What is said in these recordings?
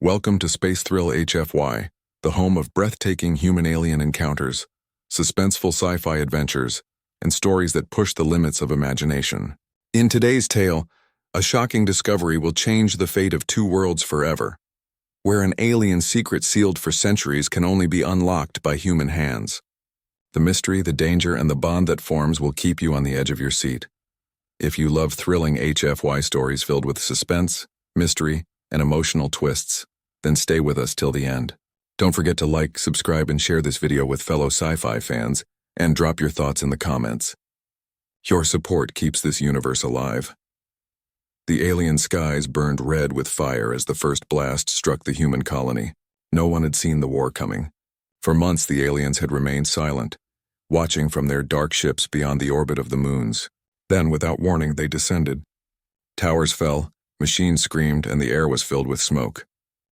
Welcome to Space Thrill HFY, the home of breathtaking human-alien encounters, suspenseful sci-fi adventures, and stories that push the limits of imagination. In today's tale, a shocking discovery will change the fate of two worlds forever, where an alien secret sealed for centuries can only be unlocked by human hands. The mystery, the danger, and the bond that forms will keep you on the edge of your seat. If you love thrilling HFY stories filled with suspense, mystery, and emotional twists, then stay with us till the end. Don't forget to like, subscribe, and share this video with fellow sci-fi fans, and drop your thoughts in the comments. Your support keeps this universe alive. The alien skies burned red with fire as the first blast struck the human colony. No one had seen the war coming. For months the aliens had remained silent, watching from their dark ships beyond the orbit of the moons. Then, without warning, they descended. Towers fell, machines screamed, and the air was filled with smoke.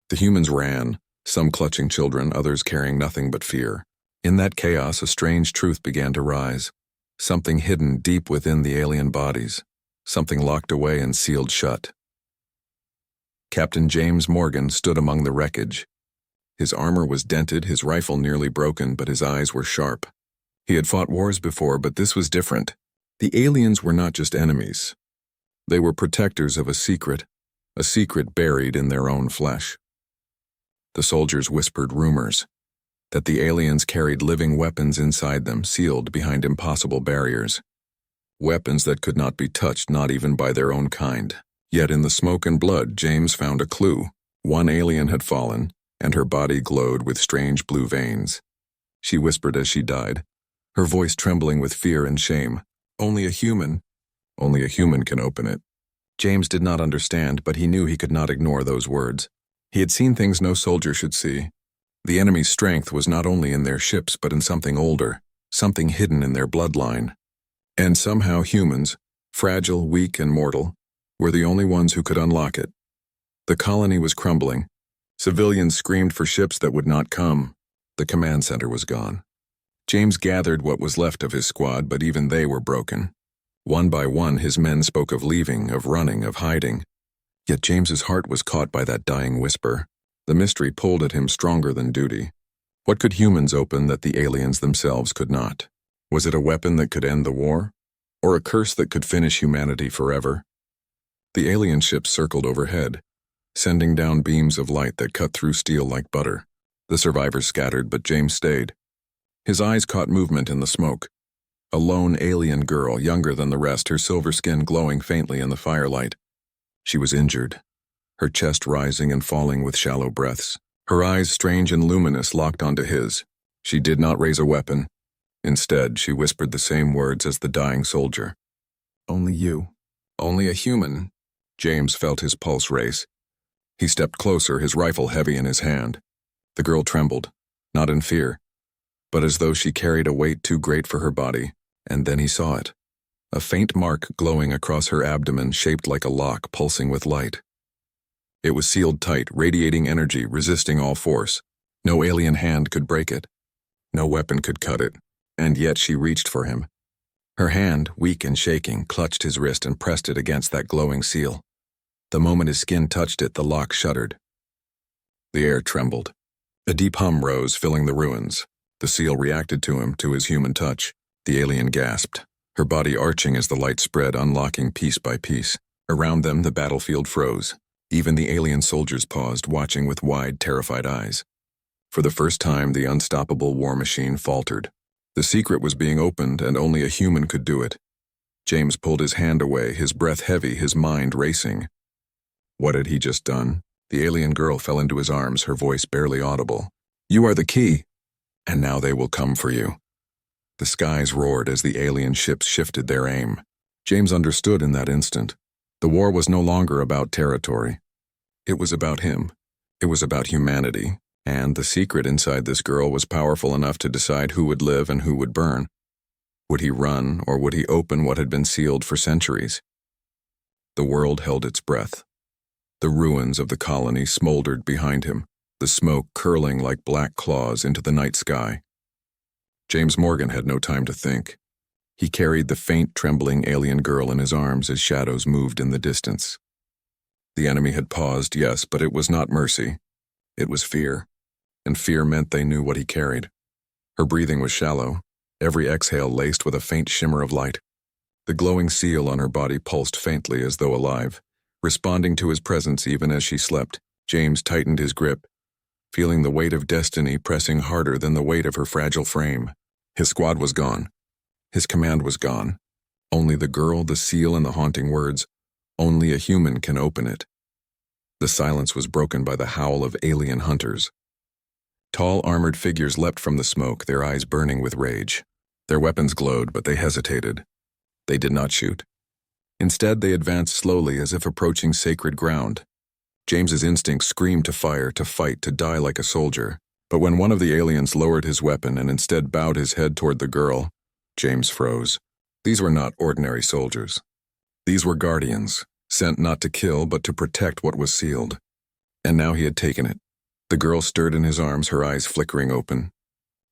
The humans ran, some clutching children, others carrying nothing but fear. In that chaos, a strange truth began to rise. Something hidden deep within the alien bodies. Something locked away and sealed shut. Captain James Morgan stood among the wreckage. His armor was dented, his rifle nearly broken, but his eyes were sharp. He had fought wars before, but this was different. The aliens were not just enemies. They were protectors of a secret buried in their own flesh. The soldiers whispered rumors that the aliens carried living weapons inside them, sealed behind impossible barriers. Weapons that could not be touched, not even by their own kind. Yet in the smoke and blood, James found a clue. One alien had fallen, and her body glowed with strange blue veins. She whispered as she died, her voice trembling with fear and shame. Only a human can open it. James did not understand, but he knew he could not ignore those words. He had seen things no soldier should see. The enemy's strength was not only in their ships, but in something older, something hidden in their bloodline. And somehow humans, fragile, weak, and mortal, were the only ones who could unlock it. The colony was crumbling. Civilians screamed for ships that would not come. The command center was gone. James gathered what was left of his squad, but even they were broken. One by one, his men spoke of leaving, of running, of hiding. Yet James's heart was caught by that dying whisper. The mystery pulled at him stronger than duty. What could humans open that the aliens themselves could not? Was it a weapon that could end the war? Or a curse that could finish humanity forever? The alien ships circled overhead, sending down beams of light that cut through steel like butter. The survivors scattered, but James stayed. His eyes caught movement in the smoke. A lone alien girl, younger than the rest, her silver skin glowing faintly in the firelight. She was injured, her chest rising and falling with shallow breaths. Her eyes, strange and luminous, locked onto his. She did not raise a weapon. Instead, she whispered the same words as the dying soldier. "Only you. Only a human." James felt his pulse race. He stepped closer, his rifle heavy in his hand. The girl trembled, not in fear, but as though she carried a weight too great for her body, and then he saw it. A faint mark glowing across her abdomen, shaped like a lock, pulsing with light. It was sealed tight, radiating energy, resisting all force. No alien hand could break it. No weapon could cut it. And yet she reached for him. Her hand, weak and shaking, clutched his wrist and pressed it against that glowing seal. The moment his skin touched it, the lock shuddered. The air trembled. A deep hum rose, filling the ruins. The seal reacted to him, to his human touch. The alien gasped, her body arching as the light spread, unlocking piece by piece. Around them, the battlefield froze. Even the alien soldiers paused, watching with wide, terrified eyes. For the first time, the unstoppable war machine faltered. The secret was being opened, and only a human could do it. James pulled his hand away, his breath heavy, his mind racing. What had he just done? The alien girl fell into his arms, her voice barely audible. "You are the key, and now they will come for you." The skies roared as the alien ships shifted their aim. James understood in that instant. The war was no longer about territory. It was about him. It was about humanity, and the secret inside this girl was powerful enough to decide who would live and who would burn. Would he run, or would he open what had been sealed for centuries? The world held its breath. The ruins of the colony smoldered behind him, the smoke curling like black claws into the night sky. James Morgan had no time to think. He carried the faint, trembling alien girl in his arms as shadows moved in the distance. The enemy had paused, yes, but it was not mercy. It was fear, and fear meant they knew what he carried. Her breathing was shallow, every exhale laced with a faint shimmer of light. The glowing seal on her body pulsed faintly as though alive, responding to his presence even as she slept. James tightened his grip, feeling the weight of destiny pressing harder than the weight of her fragile frame. His squad was gone. His command was gone. Only the girl, the seal, and the haunting words, "Only a human can open it." The silence was broken by the howl of alien hunters. Tall, armored figures leapt from the smoke, their eyes burning with rage. Their weapons glowed, but they hesitated. They did not shoot. Instead, they advanced slowly as if approaching sacred ground. James's instinct screamed to fire, to fight, to die like a soldier. But when one of the aliens lowered his weapon and instead bowed his head toward the girl, James froze. These were not ordinary soldiers. These were guardians, sent not to kill but to protect what was sealed. And now he had taken it. The girl stirred in his arms, her eyes flickering open.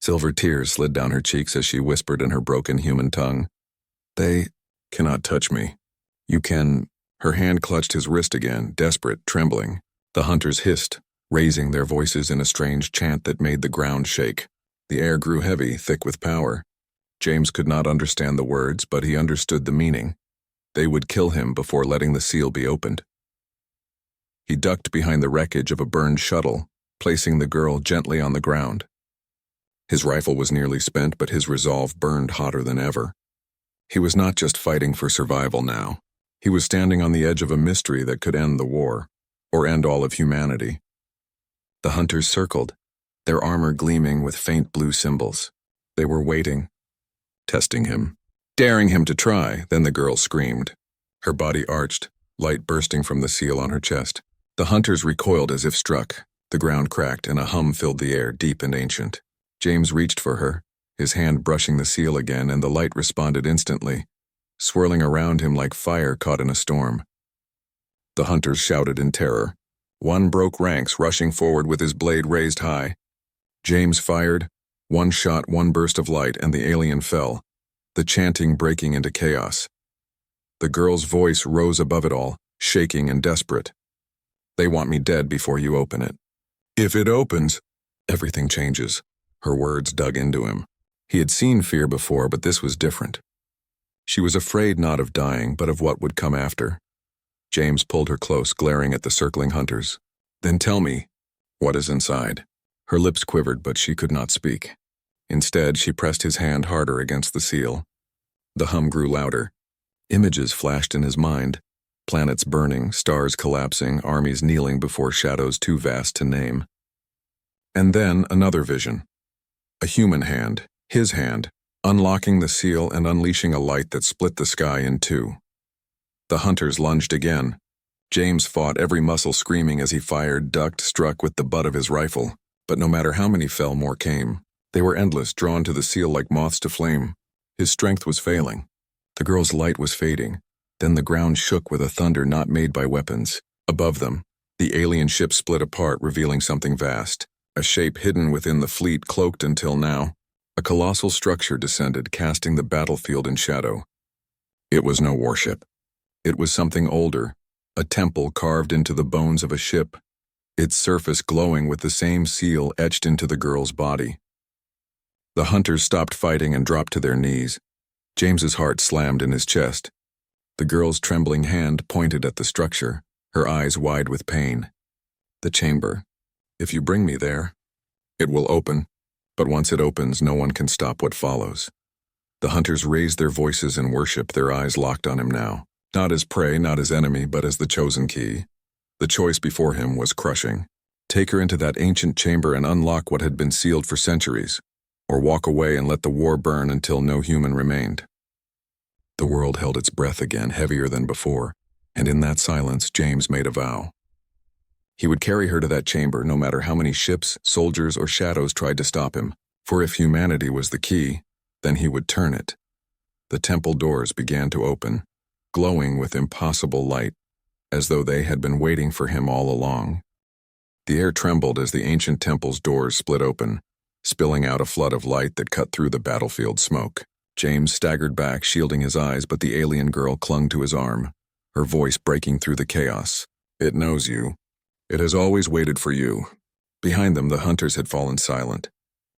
Silver tears slid down her cheeks as she whispered in her broken human tongue, "They cannot touch me. You can..." Her hand clutched his wrist again, desperate, trembling. The hunters hissed, raising their voices in a strange chant that made the ground shake. The air grew heavy, thick with power. James could not understand the words, but he understood the meaning. They would kill him before letting the seal be opened. He ducked behind the wreckage of a burned shuttle, placing the girl gently on the ground. His rifle was nearly spent, but his resolve burned hotter than ever. He was not just fighting for survival now. He was standing on the edge of a mystery that could end the war, or end all of humanity. The hunters circled, their armor gleaming with faint blue symbols. They were waiting, testing him, daring him to try. Then the girl screamed. Her body arched, light bursting from the seal on her chest. The hunters recoiled as if struck. The ground cracked and a hum filled the air, deep and ancient. James reached for her, his hand brushing the seal again, and the light responded instantly, swirling around him like fire caught in a storm. The hunters shouted in terror. One broke ranks, rushing forward with his blade raised high. James fired. One shot, one burst of light, and the alien fell, the chanting breaking into chaos. The girl's voice rose above it all, shaking and desperate. "They want me dead before you open it. If it opens, everything changes." Her words dug into him. He had seen fear before, but this was different. She was afraid not of dying, but of what would come after. James pulled her close, glaring at the circling hunters. "Then tell me, what is inside?" Her lips quivered, but she could not speak. Instead, she pressed his hand harder against the seal. The hum grew louder. Images flashed in his mind. Planets burning, stars collapsing, armies kneeling before shadows too vast to name. And then another vision. A human hand, his hand, unlocking the seal and unleashing a light that split the sky in two. The hunters lunged again. James fought, every muscle screaming as he fired, ducked, struck with the butt of his rifle. But no matter how many fell, more came. They were endless, drawn to the seal like moths to flame. His strength was failing. The girl's light was fading. Then the ground shook with a thunder not made by weapons. Above them, the alien ship split apart, revealing something vast. A shape hidden within the fleet, cloaked until now. A colossal structure descended, casting the battlefield in shadow. It was no warship. It was something older, a temple carved into the bones of a ship, its surface glowing with the same seal etched into the girl's body. The hunters stopped fighting and dropped to their knees. James's heart slammed in his chest. The girl's trembling hand pointed at the structure, her eyes wide with pain. "The chamber. If you bring me there, it will open. But once it opens, no one can stop what follows." The hunters raised their voices in worship, their eyes locked on him now. Not as prey, not as enemy, but as the chosen key. The choice before him was crushing. Take her into that ancient chamber and unlock what had been sealed for centuries, or walk away and let the war burn until no human remained. The world held its breath again, heavier than before, and in that silence, James made a vow. He would carry her to that chamber, no matter how many ships, soldiers, or shadows tried to stop him, for if humanity was the key, then he would turn it. The temple doors began to open, glowing with impossible light, as though they had been waiting for him all along. The air trembled as the ancient temple's doors split open, spilling out a flood of light that cut through the battlefield smoke. James staggered back, shielding his eyes, but the alien girl clung to his arm, her voice breaking through the chaos. "It knows you. It has always waited for you. Behind them, the hunters had fallen silent.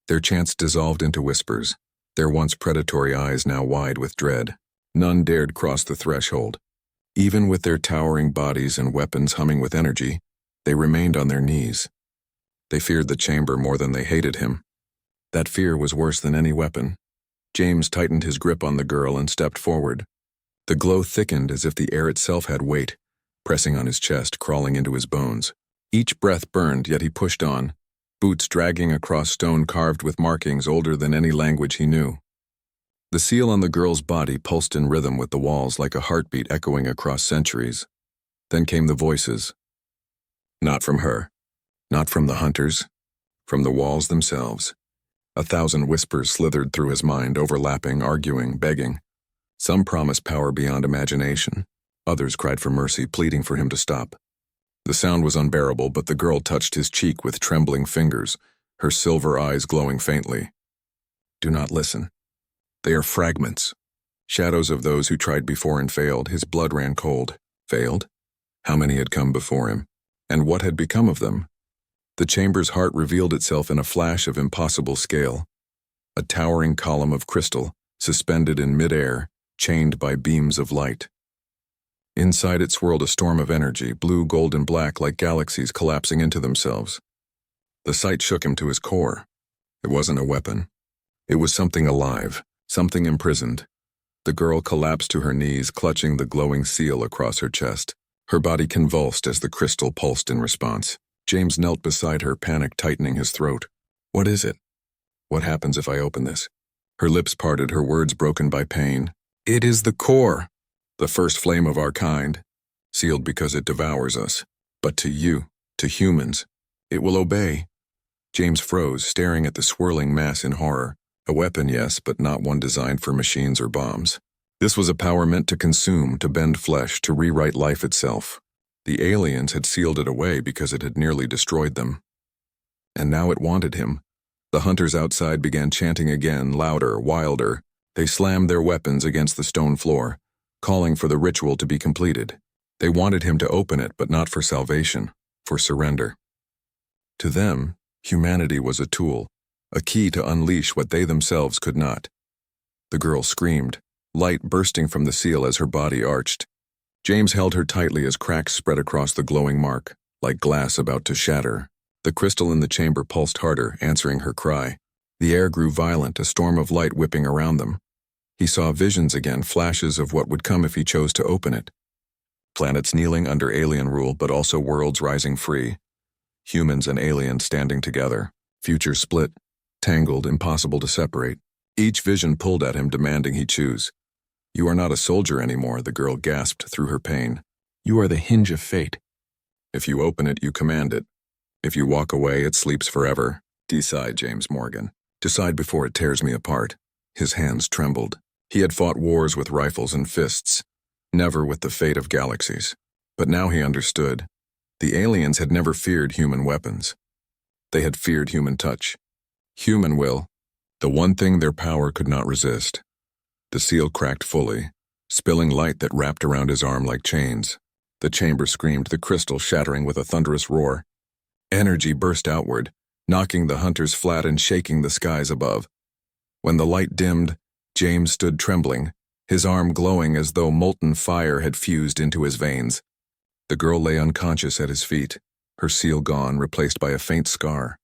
Their chants dissolved into whispers, their once predatory eyes now wide with dread. None dared cross the threshold. Even with their towering bodies and weapons humming with energy, they remained on their knees. They feared the chamber more than they hated him. That fear was worse than any weapon. James tightened his grip on the girl and stepped forward. The glow thickened as if the air itself had weight, pressing on his chest, crawling into his bones. Each breath burned, yet he pushed on, boots dragging across stone carved with markings older than any language he knew. The seal on the girl's body pulsed in rhythm with the walls like a heartbeat echoing across centuries. Then came the voices. Not from her, not from the hunters, from the walls themselves. 1,000 whispers slithered through his mind, overlapping, arguing, begging. Some promised power beyond imagination. Others cried for mercy, pleading for him to stop. The sound was unbearable, but the girl touched his cheek with trembling fingers, her silver eyes glowing faintly. Do not listen. They are fragments. Shadows of those who tried before and failed. His blood ran cold. Failed? How many had come before him? And what had become of them? The chamber's heart revealed itself in a flash of impossible scale. A towering column of crystal, suspended in midair, chained by beams of light. Inside it swirled a storm of energy, blue, gold, and black like galaxies collapsing into themselves. The sight shook him to his core. It wasn't a weapon. It was something alive, something imprisoned. The girl collapsed to her knees, clutching the glowing seal across her chest. Her body convulsed as the crystal pulsed in response. James knelt beside her, panic tightening his throat. What is it? What happens if I open this? Her lips parted, her words broken by pain. It is the core, the first flame of our kind, sealed because it devours us. But to you, to humans, it will obey. James froze, staring at the swirling mass in horror. A weapon, yes, but not one designed for machines or bombs. This was a power meant to consume, to bend flesh, to rewrite life itself. The aliens had sealed it away because it had nearly destroyed them. And now it wanted him. The hunters outside began chanting again, louder, wilder. They slammed their weapons against the stone floor, calling for the ritual to be completed. They wanted him to open it, but not for salvation, for surrender. To them, humanity was a tool, a key to unleash what they themselves could not. The girl screamed, light bursting from the seal as her body arched. James held her tightly as cracks spread across the glowing mark, like glass about to shatter. The crystal in the chamber pulsed harder, answering her cry. The air grew violent, a storm of light whipping around them. He saw visions again, flashes of what would come if he chose to open it. Planets kneeling under alien rule, but also worlds rising free. Humans and aliens standing together. Futures split, tangled, impossible to separate. Each vision pulled at him, demanding he choose. You are not a soldier anymore, the girl gasped through her pain. You are the hinge of fate. If you open it, you command it. If you walk away, it sleeps forever. Decide, James Morgan. Decide before it tears me apart. His hands trembled. He had fought wars with rifles and fists, never with the fate of galaxies. But now he understood. The aliens had never feared human weapons. They had feared human touch. Human will, the one thing their power could not resist. The seal cracked fully, spilling light that wrapped around his arm like chains. The chamber screamed, the crystal shattering with a thunderous roar. Energy burst outward, knocking the hunters flat and shaking the skies above. When the light dimmed, James stood trembling, his arm glowing as though molten fire had fused into his veins. The girl lay unconscious at his feet, her seal gone, replaced by a faint scar.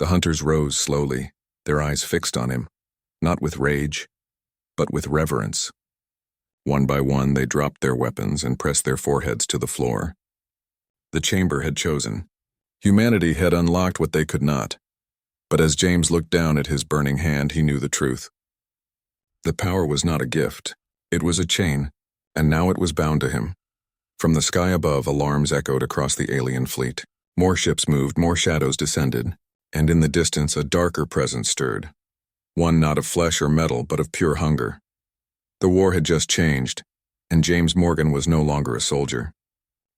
The hunters rose slowly, their eyes fixed on him, not with rage, but with reverence. One by one, they dropped their weapons and pressed their foreheads to the floor. The chamber had chosen. Humanity had unlocked what they could not. But as James looked down at his burning hand, he knew the truth. The power was not a gift. It was a chain, and now it was bound to him. From the sky above, alarms echoed across the alien fleet. More ships moved, more shadows descended, and in the distance a darker presence stirred. One not of flesh or metal, but of pure hunger. The war had just changed, and James Morgan was no longer a soldier.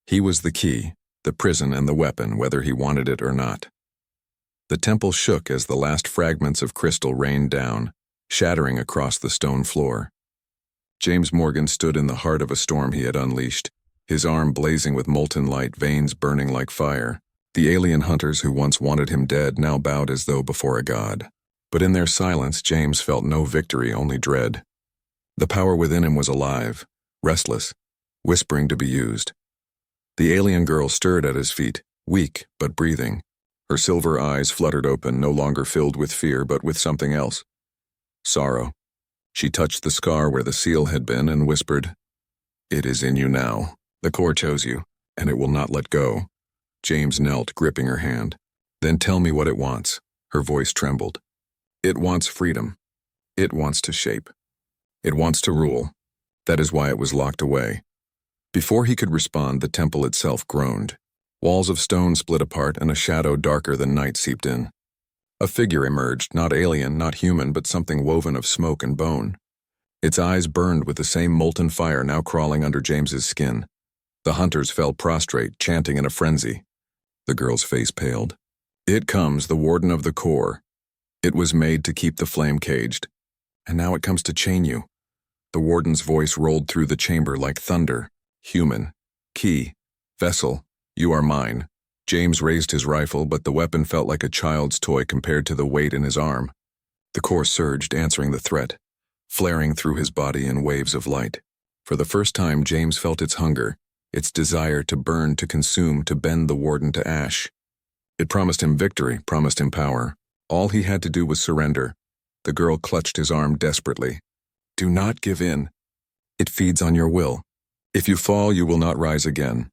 He was the key, the prison and the weapon, whether he wanted it or not. The temple shook as the last fragments of crystal rained down, shattering across the stone floor. James Morgan stood in the heart of a storm he had unleashed, his arm blazing with molten light, veins burning like fire. The alien hunters who once wanted him dead now bowed as though before a god. But in their silence, James felt no victory, only dread. The power within him was alive, restless, whispering to be used. The alien girl stirred at his feet, weak but breathing. Her silver eyes fluttered open, no longer filled with fear but with something else. Sorrow. She touched the scar where the seal had been and whispered, "It is in you now. The core chose you, and it will not let go." James knelt, gripping her hand. "Then tell me what it wants." Her voice trembled. "It wants freedom. It wants to shape. It wants to rule. That is why it was locked away." Before he could respond, the temple itself groaned. Walls of stone split apart and a shadow darker than night seeped in. A figure emerged, not alien, not human, but something woven of smoke and bone. Its eyes burned with the same molten fire now crawling under James's skin. The hunters fell prostrate, chanting in a frenzy. The girl's face paled. "It comes, the warden of the core. It was made to keep the flame caged. And now it comes to chain you." The warden's voice rolled through the chamber like thunder. "Human. Key. Vessel. You are mine." James raised his rifle, but the weapon felt like a child's toy compared to the weight in his arm. The core surged, answering the threat, flaring through his body in waves of light. For the first time, James felt its hunger, its desire to burn, to consume, to bend the warden to ash. It promised him victory, promised him power. All he had to do was surrender. The girl clutched his arm desperately. "Do not give in. It feeds on your will. If you fall, you will not rise again."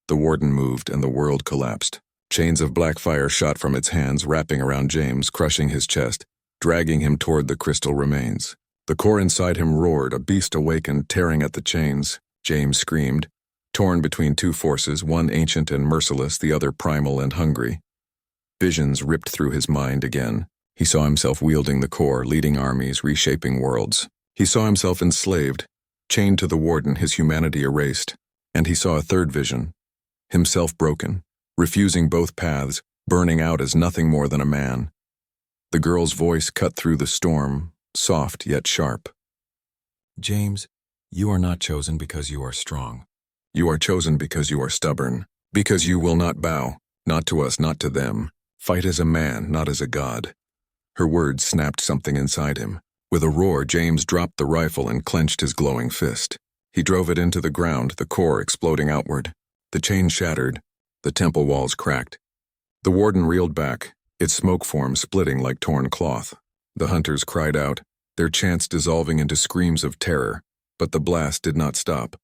The warden moved, and the world collapsed. Chains of black fire shot from its hands, wrapping around James, crushing his chest, dragging him toward the crystal remains. The core inside him roared, a beast awakened, tearing at the chains. James screamed, torn between two forces, one ancient and merciless, the other primal and hungry. Visions ripped through his mind again. He saw himself wielding the core, leading armies, reshaping worlds. He saw himself enslaved, chained to the warden, his humanity erased. And he saw a third vision. Himself broken, refusing both paths, burning out as nothing more than a man. The girl's voice cut through the storm, soft yet sharp. "James, you are not chosen because you are strong. You are chosen because you are stubborn, because you will not bow, not to us, not to them. Fight as a man, not as a god." Her words snapped something inside him. With a roar, James dropped the rifle and clenched his glowing fist. He drove it into the ground, the core exploding outward. The chain shattered, the temple walls cracked. The warden reeled back, its smoke form splitting like torn cloth. The hunters cried out, their chants dissolving into screams of terror, but the blast did not stop.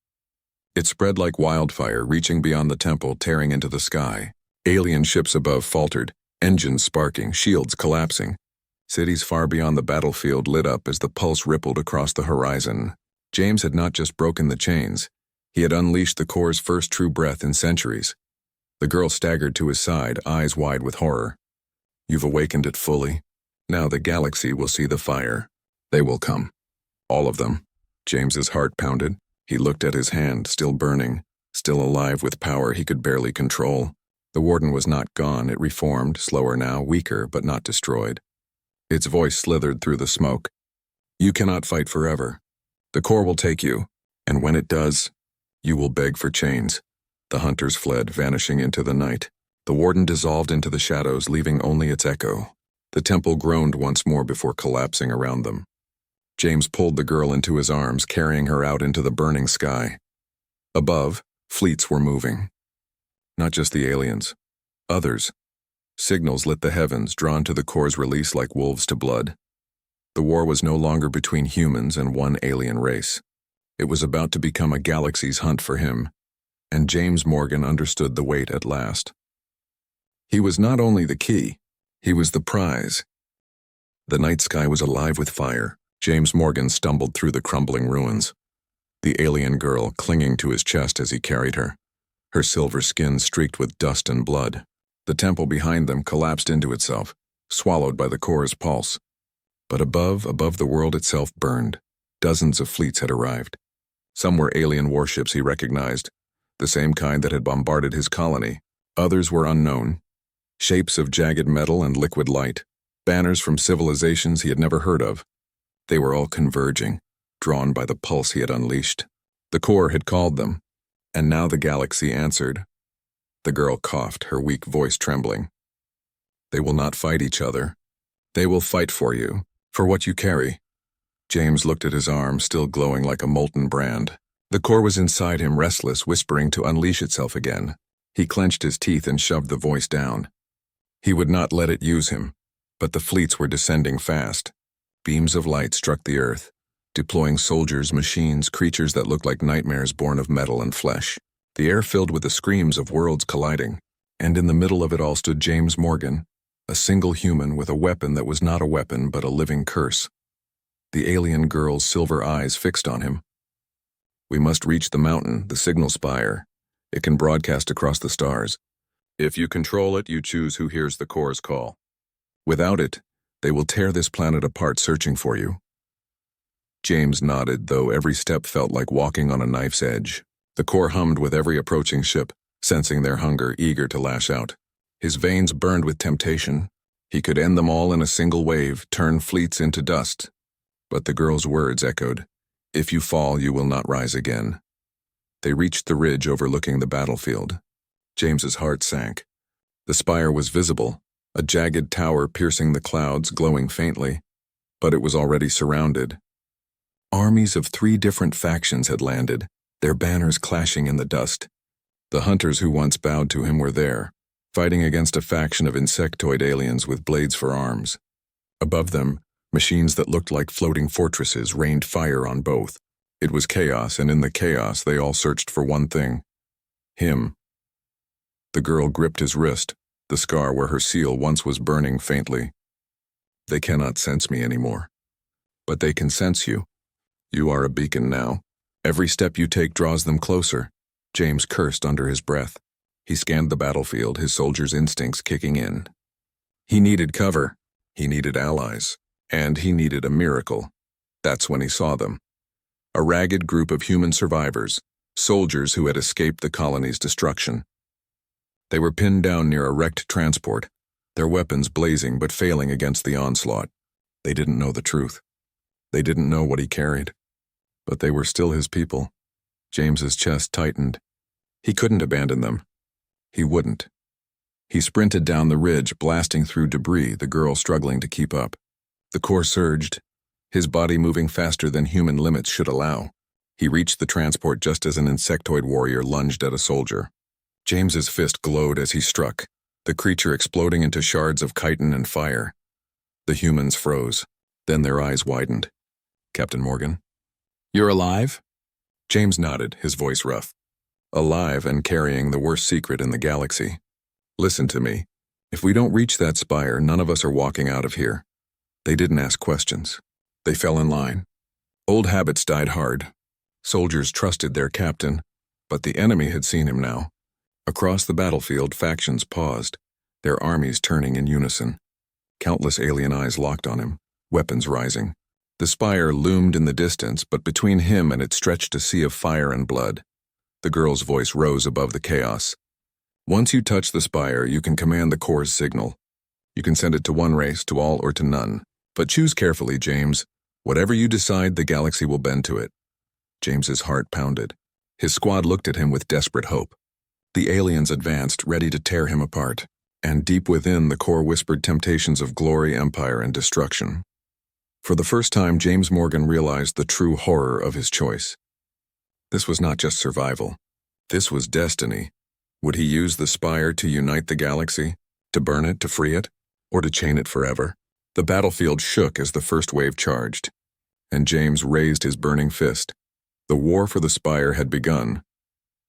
It spread like wildfire, reaching beyond the temple, tearing into the sky. Alien ships above faltered, engines sparking, shields collapsing. Cities far beyond the battlefield lit up as the pulse rippled across the horizon. James had not just broken the chains. He had unleashed the core's first true breath in centuries. The girl staggered to his side, eyes wide with horror. "You've awakened it fully. Now the galaxy will see the fire. They will come. All of them." James's heart pounded. He looked at his hand, still burning, still alive with power he could barely control. The warden was not gone. It reformed, slower now, weaker, but not destroyed. Its voice slithered through the smoke. "You cannot fight forever. The core will take you, and when it does, you will beg for chains." The hunters fled, vanishing into the night. The warden dissolved into the shadows, leaving only its echo. The temple groaned once more before collapsing around them. James pulled the girl into his arms, carrying her out into the burning sky. Above, fleets were moving. Not just the aliens. Others. Signals lit the heavens, drawn to the core's release like wolves to blood. The war was no longer between humans and one alien race. It was about to become a galaxy's hunt for him, and James Morgan understood the weight at last. He was not only the key, he was the prize. The night sky was alive with fire. James Morgan stumbled through the crumbling ruins. The alien girl clinging to his chest as he carried her, her silver skin streaked with dust and blood. The temple behind them collapsed into itself, swallowed by the core's pulse. But above the world itself burned. Dozens of fleets had arrived. Some were alien warships he recognized, the same kind that had bombarded his colony. Others were unknown, shapes of jagged metal and liquid light, banners from civilizations he had never heard of. They were all converging, drawn by the pulse he had unleashed. The core had called them, and now the galaxy answered. The girl coughed, her weak voice trembling. They will not fight each other. They will fight for you, for what you carry. James looked at his arm, still glowing like a molten brand. The core was inside him, restless, whispering to unleash itself again. He clenched his teeth and shoved the voice down. He would not let it use him, but the fleets were descending fast. Beams of light struck the earth, deploying soldiers, machines, creatures that looked like nightmares born of metal and flesh. The air filled with the screams of worlds colliding, and in the middle of it all stood James Morgan, a single human with a weapon that was not a weapon but a living curse. The alien girl's silver eyes fixed on him. We must reach the mountain, the signal spire. It can broadcast across the stars. If you control it, you choose who hears the core's call. Without it, they will tear this planet apart searching for you. James nodded, though every step felt like walking on a knife's edge. The core hummed with every approaching ship, sensing their hunger, eager to lash out. His veins burned with temptation. He could end them all in a single wave, turn fleets into dust. But the girl's words echoed, "If you fall, you will not rise again." They reached the ridge overlooking the battlefield. James's heart sank. The spire was visible, a jagged tower piercing the clouds, glowing faintly, but it was already surrounded. Armies of 3 different factions had landed, their banners clashing in the dust. The hunters who once bowed to him were there, fighting against a faction of insectoid aliens with blades for arms. Above them, machines that looked like floating fortresses rained fire on both. It was chaos, and in the chaos they all searched for one thing: him. The girl gripped his wrist, the scar where her seal once was burning faintly. They cannot sense me anymore. But they can sense you. You are a beacon now. Every step you take draws them closer. James cursed under his breath. He scanned the battlefield, his soldiers' instincts kicking in. He needed cover. He needed allies. And he needed a miracle. That's when he saw them. A ragged group of human survivors, soldiers who had escaped the colony's destruction. They were pinned down near a wrecked transport, their weapons blazing but failing against the onslaught. They didn't know the truth. They didn't know what he carried. But they were still his people. James's chest tightened. He couldn't abandon them. He wouldn't. He sprinted down the ridge, blasting through debris, the girl struggling to keep up. The core surged, his body moving faster than human limits should allow. He reached the transport just as an insectoid warrior lunged at a soldier. James's fist glowed as he struck, the creature exploding into shards of chitin and fire. The humans froze. Then their eyes widened. "Captain Morgan?" "You're alive?" James nodded, his voice rough. "Alive and carrying the worst secret in the galaxy. Listen to me. If we don't reach that spire, none of us are walking out of here." They didn't ask questions. They fell in line. Old habits died hard. Soldiers trusted their captain, but the enemy had seen him now. Across the battlefield, factions paused, their armies turning in unison. Countless alien eyes locked on him, weapons rising. The spire loomed in the distance, but between him and it stretched a sea of fire and blood. The girl's voice rose above the chaos. "Once you touch the spire, you can command the core's signal. You can send it to one race, to all, or to none. But choose carefully, James. Whatever you decide, the galaxy will bend to it." James's heart pounded. His squad looked at him with desperate hope. The aliens advanced, ready to tear him apart. And deep within, the core whispered temptations of glory, empire, and destruction. For the first time, James Morgan realized the true horror of his choice. This was not just survival. This was destiny. Would he use the spire to unite the galaxy? To burn it, to free it? Or to chain it forever? The battlefield shook as the first wave charged. And James raised his burning fist. The war for the spire had begun.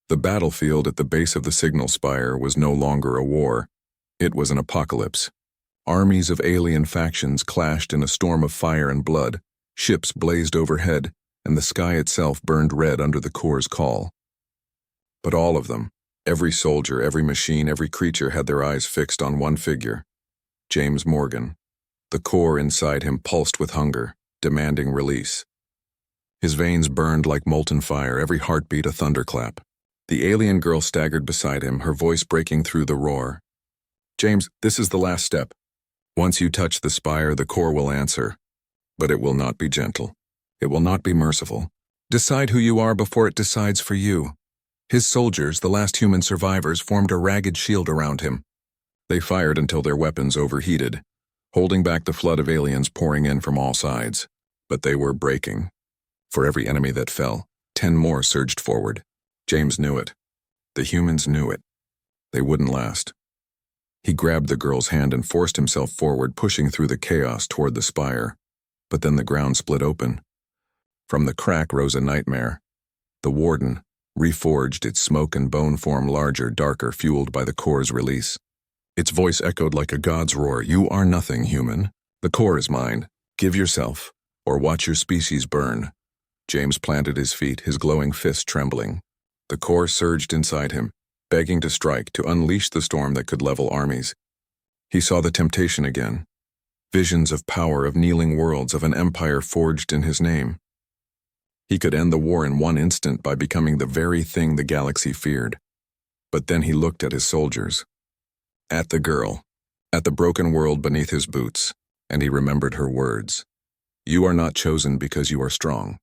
The battlefield at the base of the signal spire was no longer a war. It was an apocalypse. Armies of alien factions clashed in a storm of fire and blood. Ships blazed overhead, and the sky itself burned red under the core's call. But all of them, every soldier, every machine, every creature had their eyes fixed on one figure: James Morgan. The core inside him pulsed with hunger, demanding release. His veins burned like molten fire, every heartbeat a thunderclap. The alien girl staggered beside him, her voice breaking through the roar. "James, this is the last step. Once you touch the spire, the core will answer. But it will not be gentle. It will not be merciful. Decide who you are before it decides for you. His soldiers, the last human survivors, formed a ragged shield around him. They fired until their weapons overheated, holding back the flood of aliens pouring in from all sides. But they were breaking. For every enemy that fell, 10 more surged forward. James knew it. The humans knew it. They wouldn't last. He grabbed the girl's hand and forced himself forward, pushing through the chaos toward the spire. But then the ground split open. From the crack rose a nightmare. The warden, reforged, its smoke and bone form larger, darker, fueled by the core's release. Its voice echoed like a god's roar. You are nothing, human. The core is mine. Give yourself, or watch your species burn. James planted his feet, his glowing fist trembling. The core surged inside him, begging to strike, to unleash the storm that could level armies. He saw the temptation again. Visions of power, of kneeling worlds, of an empire forged in his name. He could end the war in one instant by becoming the very thing the galaxy feared. But then he looked at his soldiers, at the girl, at the broken world beneath his boots, and he remembered her words. You are not chosen because you are strong.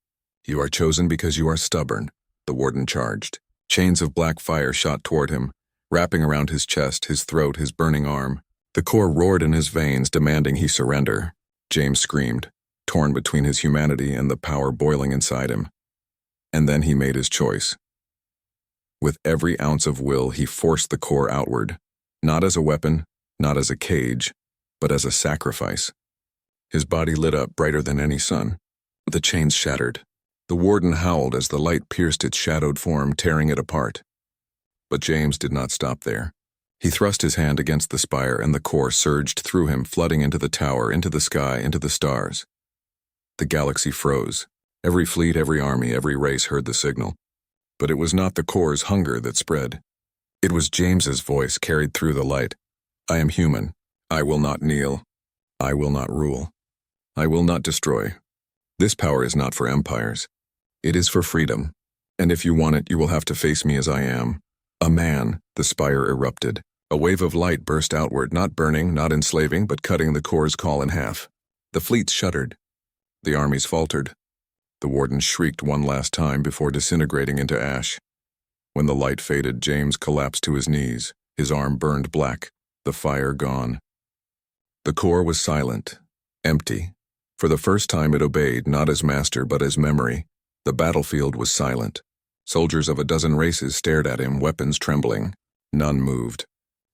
You are chosen because you are stubborn, the warden charged. Chains of black fire shot toward him, wrapping around his chest, his throat, his burning arm. The core roared in his veins, demanding he surrender. James screamed, torn between his humanity and the power boiling inside him. And then he made his choice. With every ounce of will, he forced the core outward, not as a weapon, not as a cage, but as a sacrifice. His body lit up brighter than any sun. The chains shattered. The warden howled as the light pierced its shadowed form, tearing it apart. But James did not stop there. He thrust his hand against the spire, and the core surged through him, flooding into the tower, into the sky, into the stars. The galaxy froze. Every fleet, every army, every race heard the signal. But it was not the core's hunger that spread. It was James's voice carried through the light. I am human. I will not kneel. I will not rule. I will not destroy. This power is not for empires. It is for freedom. And if you want it, you will have to face me as I am. A man, the spire erupted. A wave of light burst outward, not burning, not enslaving, but cutting the core's call in half. The fleets shuddered. The armies faltered. The warden shrieked one last time before disintegrating into ash. When the light faded, James collapsed to his knees. His arm burned black, the fire gone. The core was silent, empty. For the first time it obeyed, not as master but as memory. The battlefield was silent. Soldiers of a dozen races stared at him, weapons trembling. None moved.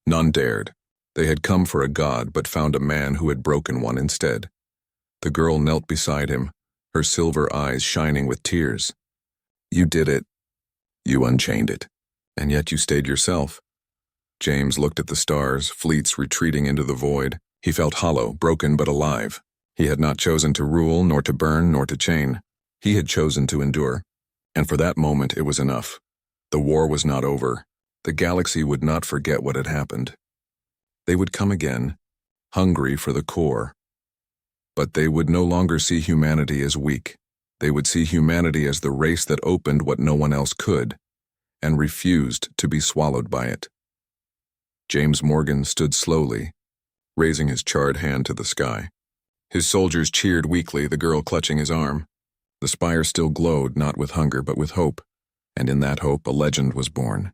None dared. They had come for a god, but found a man who had broken one instead. The girl knelt beside him, her silver eyes shining with tears. You did it. You unchained it. And yet you stayed yourself. James looked at the stars, fleets retreating into the void. He felt hollow, broken but alive. He had not chosen to rule, nor to burn, nor to chain. He had chosen to endure. And for that moment it was enough. The war was not over. The galaxy would not forget what had happened. They would come again, hungry for the core. But they would no longer see humanity as weak. They would see humanity as the race that opened what no one else could, and refused to be swallowed by it. James Morgan stood slowly, raising his charred hand to the sky. His soldiers cheered weakly, the girl clutching his arm. The spire still glowed, not with hunger but with hope, and in that hope a legend was born.